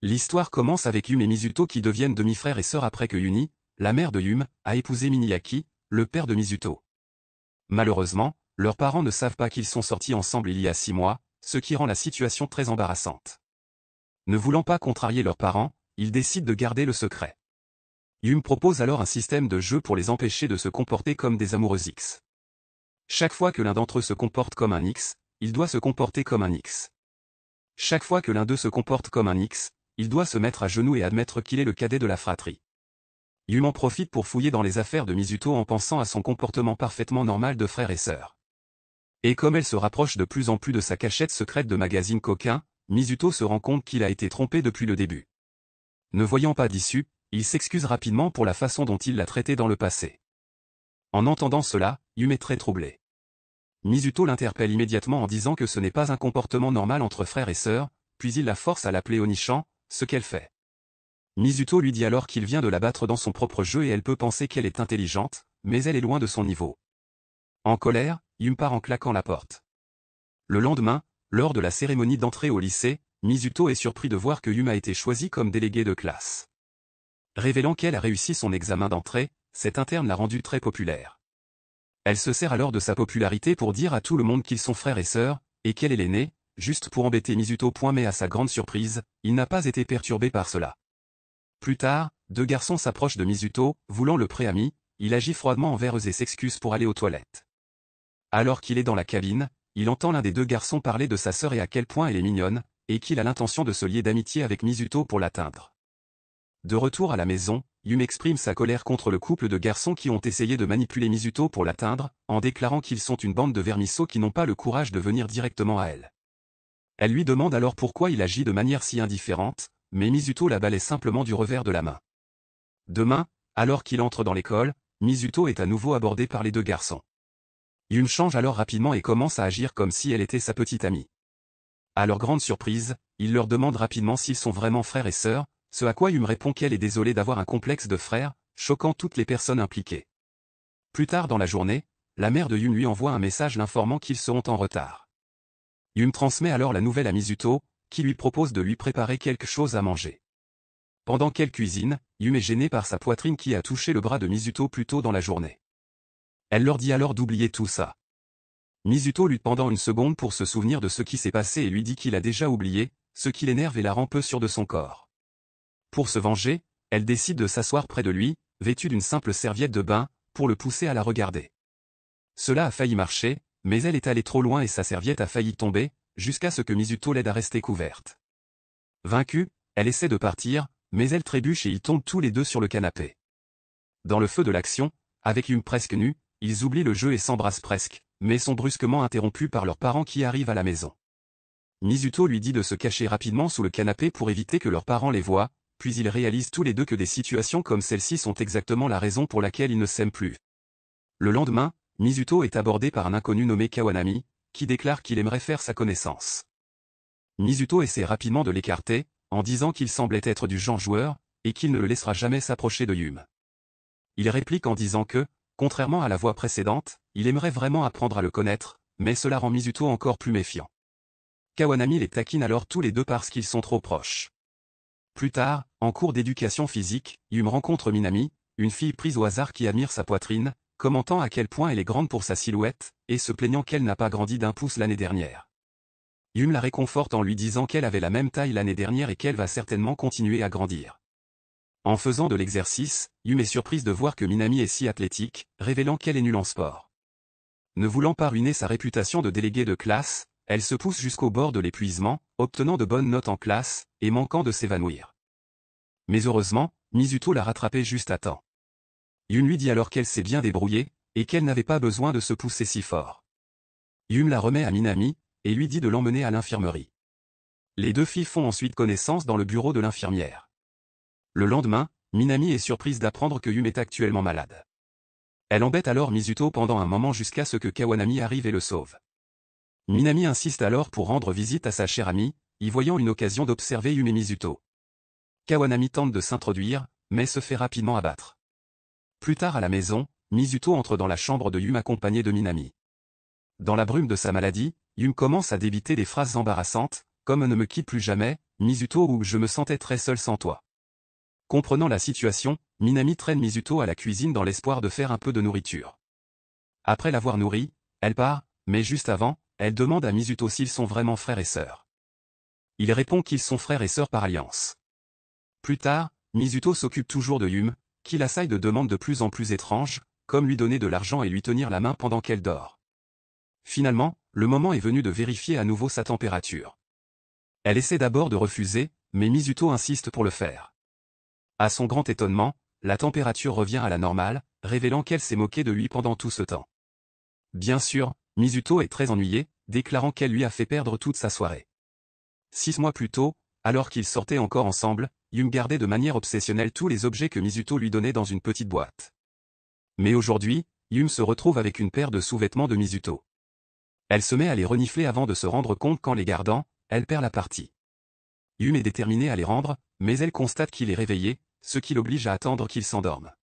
L'histoire commence avec Yum et Mizuto qui deviennent demi-frères et sœurs après que Yuni, la mère de Yum, a épousé Miniaki, le père de Mizuto. Malheureusement, leurs parents ne savent pas qu'ils sont sortis ensemble il y a 6 mois, ce qui rend la situation très embarrassante. Ne voulant pas contrarier leurs parents, ils décident de garder le secret. Yum propose alors un système de jeu pour les empêcher de se comporter comme des amoureux X. Chaque fois que l'un d'entre eux se comporte comme un X, il doit se comporter comme un X. Chaque fois que l'un d'eux se comporte comme un X, il doit se mettre à genoux et admettre qu'il est le cadet de la fratrie. Yum en profite pour fouiller dans les affaires de Mizuto en pensant à son comportement parfaitement normal de frère et sœur. Et comme elle se rapproche de plus en plus de sa cachette secrète de magazine coquin, Mizuto se rend compte qu'il a été trompé depuis le début. Ne voyant pas d'issue, il s'excuse rapidement pour la façon dont il l'a traité dans le passé. En entendant cela, Yum est très troublé. Mizuto l'interpelle immédiatement en disant que ce n'est pas un comportement normal entre frères et sœurs, puis il la force à l'appeler Onichan, ce qu'elle fait. Mizuto lui dit alors qu'il vient de la battre dans son propre jeu et elle peut penser qu'elle est intelligente, mais elle est loin de son niveau. En colère, Yum part en claquant la porte. Le lendemain, lors de la cérémonie d'entrée au lycée, Mizuto est surpris de voir que Yum a été choisie comme déléguée de classe. Révélant qu'elle a réussi son examen d'entrée, cette interne l'a rendue très populaire. Elle se sert alors de sa popularité pour dire à tout le monde qu'ils sont frères et sœurs, et qu'elle est l'aînée, juste pour embêter Mizuto. Mais à sa grande surprise, il n'a pas été perturbé par cela. Plus tard, 2 garçons s'approchent de Mizuto, voulant le pré-ami, il agit froidement envers eux et s'excuse pour aller aux toilettes. Alors qu'il est dans la cabine, il entend l'un des 2 garçons parler de sa sœur et à quel point elle est mignonne, et qu'il a l'intention de se lier d'amitié avec Mizuto pour l'atteindre. De retour à la maison, Yum exprime sa colère contre le couple de garçons qui ont essayé de manipuler Mizuto pour l'atteindre, en déclarant qu'ils sont une bande de vermisseaux qui n'ont pas le courage de venir directement à elle. Elle lui demande alors pourquoi il agit de manière si indifférente, mais Mizuto la balaie simplement du revers de la main. Demain, alors qu'il entre dans l'école, Mizuto est à nouveau abordé par les 2 garçons. Yum change alors rapidement et commence à agir comme si elle était sa petite amie. À leur grande surprise, il leur demande rapidement s'ils sont vraiment frères et sœurs, ce à quoi Yum répond qu'elle est désolée d'avoir un complexe de frère, choquant toutes les personnes impliquées. Plus tard dans la journée, la mère de Yum lui envoie un message l'informant qu'ils seront en retard. Yum transmet alors la nouvelle à Mizuto, qui lui propose de lui préparer quelque chose à manger. Pendant qu'elle cuisine, Yum est gênée par sa poitrine qui a touché le bras de Mizuto plus tôt dans la journée. Elle leur dit alors d'oublier tout ça. Mizuto lutte pendant une seconde pour se souvenir de ce qui s'est passé et lui dit qu'il a déjà oublié, ce qui l'énerve et la rend peu sûre de son corps. Pour se venger, elle décide de s'asseoir près de lui, vêtue d'une simple serviette de bain, pour le pousser à la regarder. Cela a failli marcher, mais elle est allée trop loin et sa serviette a failli tomber, jusqu'à ce que Mizuto l'aide à rester couverte. Vaincue, elle essaie de partir, mais elle trébuche et ils tombent tous les 2 sur le canapé. Dans le feu de l'action, avec Yum presque nue, ils oublient le jeu et s'embrassent presque, mais sont brusquement interrompus par leurs parents qui arrivent à la maison. Mizuto lui dit de se cacher rapidement sous le canapé pour éviter que leurs parents les voient, puis ils réalisent tous les 2 que des situations comme celle-ci sont exactement la raison pour laquelle ils ne s'aiment plus. Le lendemain, Mizuto est abordé par un inconnu nommé Kawanami, qui déclare qu'il aimerait faire sa connaissance. Mizuto essaie rapidement de l'écarter, en disant qu'il semblait être du genre joueur, et qu'il ne le laissera jamais s'approcher de Yum. Il réplique en disant que, contrairement à la voix précédente, il aimerait vraiment apprendre à le connaître, mais cela rend Mizuto encore plus méfiant. Kawanami les taquine alors tous les 2 parce qu'ils sont trop proches. Plus tard, en cours d'éducation physique, Yum rencontre Minami, une fille prise au hasard qui admire sa poitrine, commentant à quel point elle est grande pour sa silhouette, et se plaignant qu'elle n'a pas grandi d'1 pouce l'année dernière. Yum la réconforte en lui disant qu'elle avait la même taille l'année dernière et qu'elle va certainement continuer à grandir. En faisant de l'exercice, Yum est surprise de voir que Minami est si athlétique, révélant qu'elle est nulle en sport. Ne voulant pas ruiner sa réputation de déléguée de classe, elle se pousse jusqu'au bord de l'épuisement, obtenant de bonnes notes en classe, et manquant de s'évanouir. Mais heureusement, Mizuto l'a rattrapée juste à temps. Yum lui dit alors qu'elle s'est bien débrouillée, et qu'elle n'avait pas besoin de se pousser si fort. Yum la remet à Minami, et lui dit de l'emmener à l'infirmerie. Les 2 filles font ensuite connaissance dans le bureau de l'infirmière. Le lendemain, Minami est surprise d'apprendre que Yum est actuellement malade. Elle embête alors Mizuto pendant un moment jusqu'à ce que Kawanami arrive et le sauve. Minami insiste alors pour rendre visite à sa chère amie, y voyant une occasion d'observer Yum et Mizuto. Kawanami tente de s'introduire, mais se fait rapidement abattre. Plus tard à la maison, Mizuto entre dans la chambre de Yum accompagné de Minami. Dans la brume de sa maladie, Yum commence à débiter des phrases embarrassantes, comme ne me quitte plus jamais, Mizuto, ou je me sentais très seul sans toi. Comprenant la situation, Minami traîne Mizuto à la cuisine dans l'espoir de faire un peu de nourriture. Après l'avoir nourri, elle part, mais juste avant, elle demande à Mizuto s'ils sont vraiment frères et sœurs. Il répond qu'ils sont frères et sœurs par alliance. Plus tard, Mizuto s'occupe toujours de Yum, qui l'assaille de demandes de plus en plus étranges, comme lui donner de l'argent et lui tenir la main pendant qu'elle dort. Finalement, le moment est venu de vérifier à nouveau sa température. Elle essaie d'abord de refuser, mais Mizuto insiste pour le faire. À son grand étonnement, la température revient à la normale, révélant qu'elle s'est moquée de lui pendant tout ce temps. Bien sûr, Mizuto est très ennuyé, déclarant qu'elle lui a fait perdre toute sa soirée. 6 mois plus tôt, alors qu'ils sortaient encore ensemble, Yum gardait de manière obsessionnelle tous les objets que Mizuto lui donnait dans une petite boîte. Mais aujourd'hui, Yum se retrouve avec une paire de sous-vêtements de Mizuto. Elle se met à les renifler avant de se rendre compte qu'en les gardant, elle perd la partie. Yum est déterminée à les rendre, mais elle constate qu'il est réveillé, ce qui l'oblige à attendre qu'il s'endorme.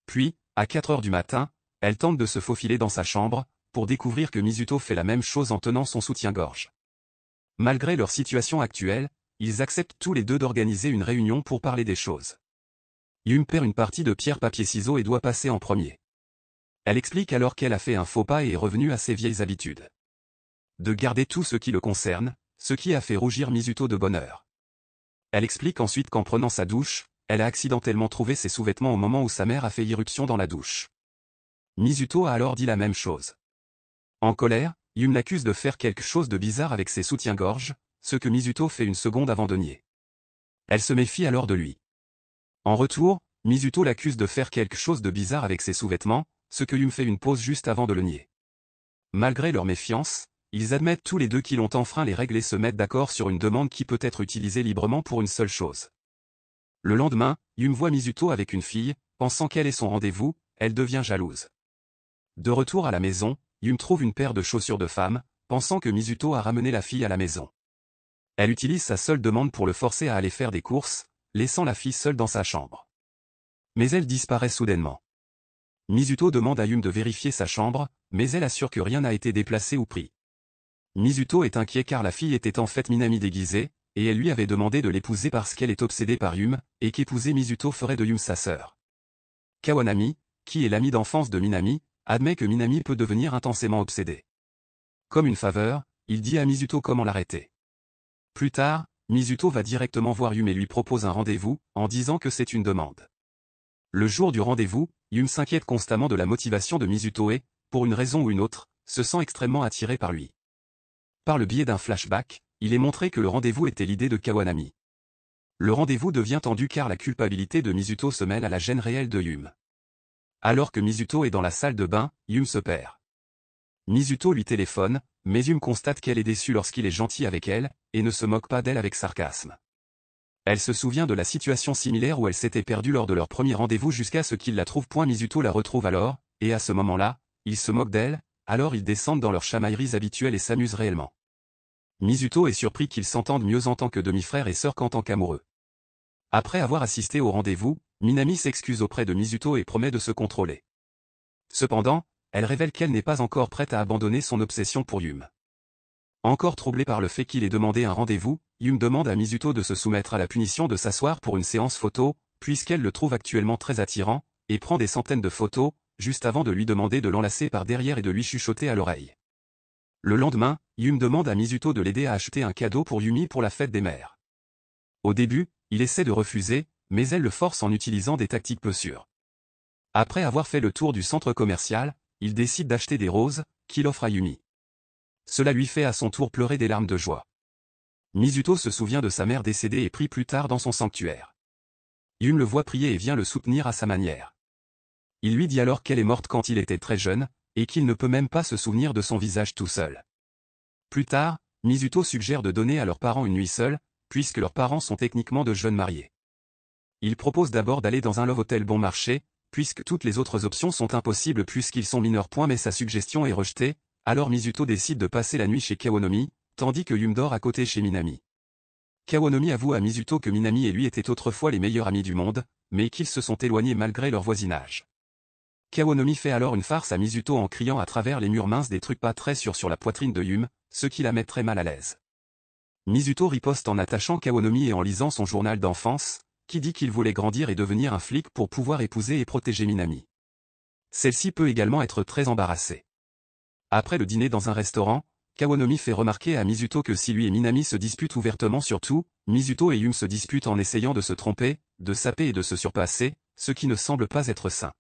Puis, à 4 heures du matin, elle tente de se faufiler dans sa chambre, pour découvrir que Mizuto fait la même chose en tenant son soutien-gorge. Malgré leur situation actuelle, ils acceptent tous les deux d'organiser une réunion pour parler des choses. Yum perd une partie de pierre-papier-ciseaux et doit passer en premier. Elle explique alors qu'elle a fait un faux pas et est revenue à ses vieilles habitudes. De garder tout ce qui le concerne, ce qui a fait rougir Mizuto de bonheur. Elle explique ensuite qu'en prenant sa douche, elle a accidentellement trouvé ses sous-vêtements au moment où sa mère a fait irruption dans la douche. Mizuto a alors dit la même chose. En colère, Yum l'accuse de faire quelque chose de bizarre avec ses soutiens-gorge, ce que Mizuto fait une seconde avant de nier. Elle se méfie alors de lui. En retour, Mizuto l'accuse de faire quelque chose de bizarre avec ses sous-vêtements, ce que Yum fait une pause juste avant de le nier. Malgré leur méfiance, ils admettent tous les deux qu'ils ont enfreint les règles et se mettent d'accord sur une demande qui peut être utilisée librement pour une seule chose. Le lendemain, Yum voit Mizuto avec une fille, pensant qu'elle est son rendez-vous, elle devient jalouse. De retour à la maison, Yum trouve une paire de chaussures de femme, pensant que Mizuto a ramené la fille à la maison. Elle utilise sa seule demande pour le forcer à aller faire des courses, laissant la fille seule dans sa chambre. Mais elle disparaît soudainement. Mizuto demande à Yum de vérifier sa chambre, mais elle assure que rien n'a été déplacé ou pris. Mizuto est inquiet car la fille était en fait Minami déguisée, et elle lui avait demandé de l'épouser parce qu'elle est obsédée par Yum, et qu'épouser Mizuto ferait de Yum sa sœur. Kawanami, qui est l'ami d'enfance de Minami, admet que Minami peut devenir intensément obsédée. Comme une faveur, il dit à Mizuto comment l'arrêter. Plus tard, Mizuto va directement voir Yum et lui propose un rendez-vous, en disant que c'est une demande. Le jour du rendez-vous, Yum s'inquiète constamment de la motivation de Mizuto et, pour une raison ou une autre, se sent extrêmement attiré par lui. Par le biais d'un flashback, il est montré que le rendez-vous était l'idée de Kawanami. Le rendez-vous devient tendu car la culpabilité de Mizuto se mêle à la gêne réelle de Yum. Alors que Mizuto est dans la salle de bain, Yum se perd. Mizuto lui téléphone, mais Yum constate qu'elle est déçue lorsqu'il est gentil avec elle, et ne se moque pas d'elle avec sarcasme. Elle se souvient de la situation similaire où elle s'était perdue lors de leur premier rendez-vous jusqu'à ce qu'il la trouve. Mizuto la retrouve alors, et à ce moment-là, il se moque d'elle, alors ils descendent dans leurs chamailleries habituelles et s'amusent réellement. Mizuto est surpris qu'ils s'entendent mieux en tant que demi-frère et sœur qu'en tant qu'amoureux. Après avoir assisté au rendez-vous, Minami s'excuse auprès de Mizuto et promet de se contrôler. Cependant, elle révèle qu'elle n'est pas encore prête à abandonner son obsession pour Yum. Encore troublée par le fait qu'il ait demandé un rendez-vous, Yum demande à Mizuto de se soumettre à la punition de s'asseoir pour une séance photo, puisqu'elle le trouve actuellement très attirant, et prend des centaines de photos, juste avant de lui demander de l'enlacer par derrière et de lui chuchoter à l'oreille. Le lendemain, Yum demande à Mizuto de l'aider à acheter un cadeau pour Yumi pour la fête des mères. Au début, il essaie de refuser, mais elle le force en utilisant des tactiques peu sûres. Après avoir fait le tour du centre commercial, il décide d'acheter des roses, qu'il offre à Yumi. Cela lui fait à son tour pleurer des larmes de joie. Mizuto se souvient de sa mère décédée et prie plus tard dans son sanctuaire. Yum le voit prier et vient le soutenir à sa manière. Il lui dit alors qu'elle est morte quand il était très jeune, et qu'il ne peut même pas se souvenir de son visage tout seul. Plus tard, Mizuto suggère de donner à leurs parents une nuit seule, puisque leurs parents sont techniquement de jeunes mariés. Il propose d'abord d'aller dans un love hotel bon marché, puisque toutes les autres options sont impossibles puisqu'ils sont mineurs. Mais sa suggestion est rejetée, alors Mizuto décide de passer la nuit chez Kawanami, tandis que Yum dort à côté chez Minami. Kawanami avoue à Mizuto que Minami et lui étaient autrefois les meilleurs amis du monde, mais qu'ils se sont éloignés malgré leur voisinage. Kawanami fait alors une farce à Mizuto en criant à travers les murs minces des trucs pas très sûrs sur la poitrine de Yum, ce qui la met très mal à l'aise. Mizuto riposte en attachant Kawonomi et en lisant son journal d'enfance, qui dit qu'il voulait grandir et devenir un flic pour pouvoir épouser et protéger Minami. Celle-ci peut également être très embarrassée. Après le dîner dans un restaurant, Kawonomi fait remarquer à Mizuto que si lui et Minami se disputent ouvertement sur tout, Mizuto et Yum se disputent en essayant de se tromper, de saper et de se surpasser, ce qui ne semble pas être sain.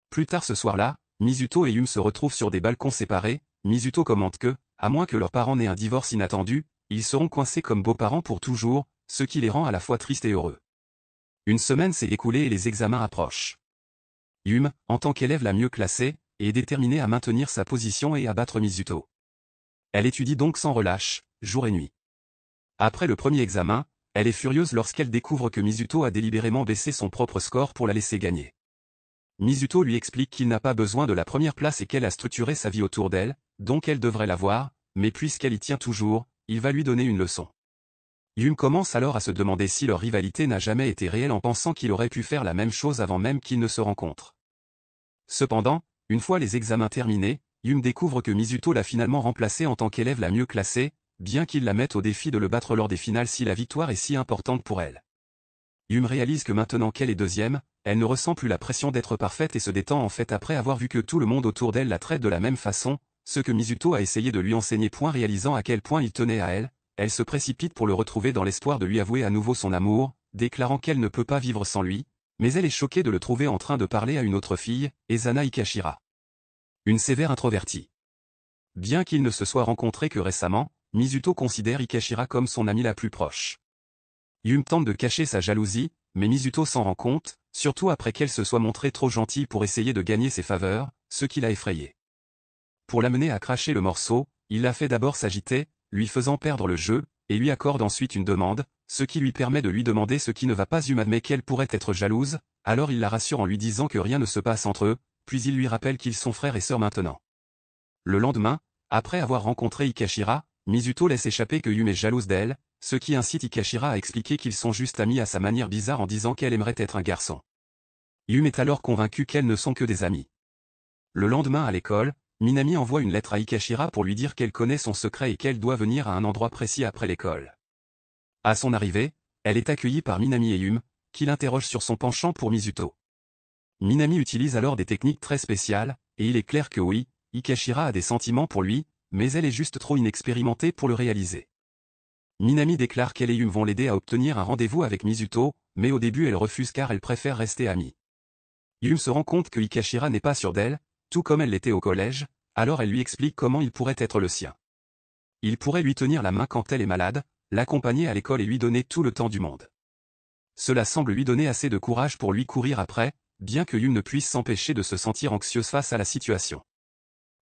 Plus tard ce soir-là, Mizuto et Yum se retrouvent sur des balcons séparés. Mizuto commente que, à moins que leurs parents n'aient un divorce inattendu, ils seront coincés comme beaux-parents pour toujours, ce qui les rend à la fois tristes et heureux. Une semaine s'est écoulée et les examens approchent. Yum, en tant qu'élève la mieux classée, est déterminée à maintenir sa position et à battre Mizuto. Elle étudie donc sans relâche, jour et nuit. Après le premier examen, elle est furieuse lorsqu'elle découvre que Mizuto a délibérément baissé son propre score pour la laisser gagner. Mizuto lui explique qu'il n'a pas besoin de la première place et qu'elle a structuré sa vie autour d'elle, donc elle devrait l'avoir, mais puisqu'elle y tient toujours, il va lui donner une leçon. Yum commence alors à se demander si leur rivalité n'a jamais été réelle en pensant qu'il aurait pu faire la même chose avant même qu'ils ne se rencontrent. Cependant, une fois les examens terminés, Yum découvre que Mizuto l'a finalement remplacée en tant qu'élève la mieux classée, bien qu'il la mette au défi de le battre lors des finales si la victoire est si importante pour elle. Yum réalise que maintenant qu'elle est deuxième, elle ne ressent plus la pression d'être parfaite et se détend en fait après avoir vu que tout le monde autour d'elle la traite de la même façon, ce que Mizuto a essayé de lui enseigner. Réalisant à quel point il tenait à elle, elle se précipite pour le retrouver dans l'espoir de lui avouer à nouveau son amour, déclarant qu'elle ne peut pas vivre sans lui, mais elle est choquée de le trouver en train de parler à une autre fille, Ezana Higashira. Une sévère introvertie. Bien qu'ils ne se soient rencontrés que récemment, Mizuto considère Higashira comme son amie la plus proche. Yum tente de cacher sa jalousie, mais Mizuto s'en rend compte, surtout après qu'elle se soit montrée trop gentille pour essayer de gagner ses faveurs, ce qui l'a effrayée. Pour l'amener à cracher le morceau, il la fait d'abord s'agiter, lui faisant perdre le jeu, et lui accorde ensuite une demande, ce qui lui permet de lui demander ce qui ne va pas. Yum admet qu'elle pourrait être jalouse, alors il la rassure en lui disant que rien ne se passe entre eux, puis il lui rappelle qu'ils sont frères et sœurs maintenant. Le lendemain, après avoir rencontré Higashira, Mizuto laisse échapper que Yum est jalouse d'elle, ce qui incite Higashira à expliquer qu'ils sont juste amis à sa manière bizarre en disant qu'elle aimerait être un garçon. Yum est alors convaincue qu'elles ne sont que des amis. Le lendemain à l'école, Minami envoie une lettre à Higashira pour lui dire qu'elle connaît son secret et qu'elle doit venir à un endroit précis après l'école. À son arrivée, elle est accueillie par Minami et Yum, qui l'interrogent sur son penchant pour Mizuto. Minami utilise alors des techniques très spéciales, et il est clair que oui, Higashira a des sentiments pour lui, mais elle est juste trop inexpérimentée pour le réaliser. Minami déclare qu'elle et Yum vont l'aider à obtenir un rendez-vous avec Mizuto, mais au début elle refuse car elle préfère rester amie. Yum se rend compte que Higashira n'est pas sûre d'elle, tout comme elle l'était au collège, alors elle lui explique comment il pourrait être le sien. Il pourrait lui tenir la main quand elle est malade, l'accompagner à l'école et lui donner tout le temps du monde. Cela semble lui donner assez de courage pour lui courir après, bien que Yum ne puisse s'empêcher de se sentir anxieuse face à la situation.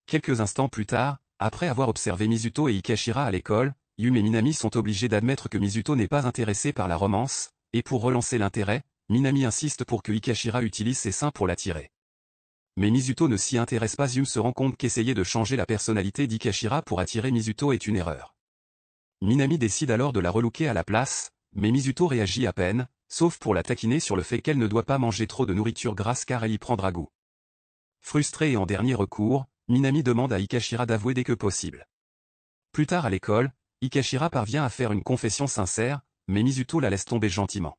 Quelques instants plus tard, après avoir observé Mizuto et Higashira à l'école, Yum et Minami sont obligés d'admettre que Mizuto n'est pas intéressé par la romance, et pour relancer l'intérêt, Minami insiste pour que Higashira utilise ses seins pour l'attirer. Mais Mizuto ne s'y intéresse pas. Yum se rend compte qu'essayer de changer la personnalité d'Higashira pour attirer Mizuto est une erreur. Minami décide alors de la relooker à la place, mais Mizuto réagit à peine, sauf pour la taquiner sur le fait qu'elle ne doit pas manger trop de nourriture grasse car elle y prendra goût. Frustrée et en dernier recours, Minami demande à Higashira d'avouer dès que possible. Plus tard à l'école, Higashira parvient à faire une confession sincère, mais Mizuto la laisse tomber gentiment.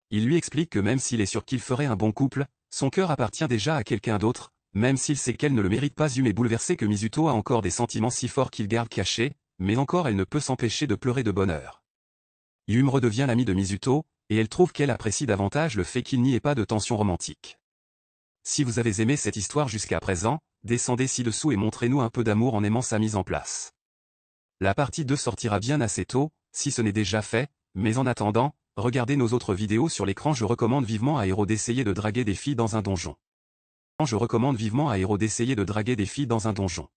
Il lui explique que même s'il est sûr qu'il ferait un bon couple, son cœur appartient déjà à quelqu'un d'autre, même s'il sait qu'elle ne le mérite pas. Yum est bouleversée que Mizuto a encore des sentiments si forts qu'il garde cachés, mais encore elle ne peut s'empêcher de pleurer de bonheur. Yum redevient l'amie de Mizuto, et elle trouve qu'elle apprécie davantage le fait qu'il n'y ait pas de tension romantique. Si vous avez aimé cette histoire jusqu'à présent, descendez ci-dessous et montrez-nous un peu d'amour en aimant sa mise en place. La partie 2 sortira bien assez tôt, si ce n'est déjà fait, mais en attendant, regardez nos autres vidéos sur l'écran. Je recommande vivement à Hero d'essayer de draguer des filles dans un donjon. Je recommande vivement à Hero d'essayer de draguer des filles dans un donjon.